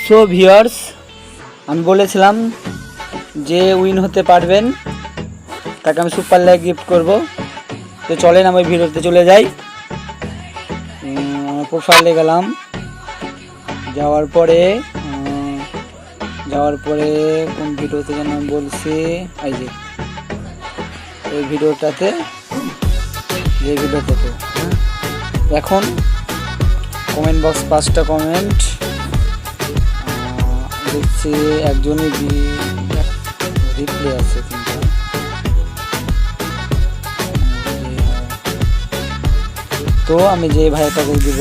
So viewers, আমি বলেছিলাম যে উইন হতে পারবেন তাকে আমি সুপার লাইক গিফট করব। তো চলেন আমি ভিডিওতে চলে যাই। প্রোফাইলে গেলাম, যাওয়ার পরে কোন ভিডিওতে যেন আমি বলছি, এই যে এই ভিডিওটাতে, যে ভিডিওটাতে এখন কমেন্ট বক্স 5টা কমেন্ট দেখছি, একজনই রিপ্লে আছে কিন্তু। তো আমি যে ভাইটাকে দিব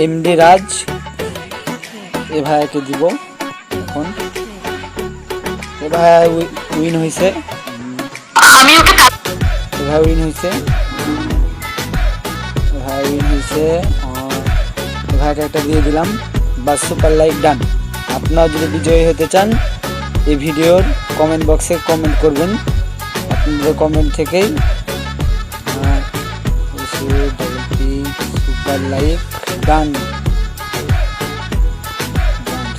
এমডি রাজ, এ ভাইকে দিব। এখন এ ভাই উইন হয়েছে, ভাই উইন হয়েছে। ভাইকে একটা দিয়ে দিলাম, বাস সুপার লাইক ডান। আপনারা যদি বিজয়ী হতে চান এই ভিডিওর কমেন্ট বক্সে কমেন্ট করবেন। আপনাদের কমেন্ট থেকেই super like done,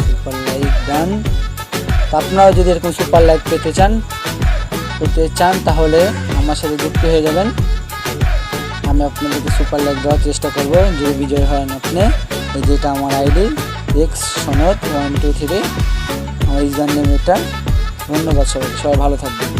super like done. আপনারা যদি এরকম সুপার লাইক পেতে চান তাহলে আমার সাথে যুক্ত হয়ে যাবেন। আমি আপনাদেরকে সুপার লাইক দেওয়ার চেষ্টা করব যদি বিজয় হন আপনি। এই যেটা আমার আইডি এক্স সনদ 123, আমার ইউজার নেম এটা। ধন্যবাদ সবাই ভালো থাকবেন।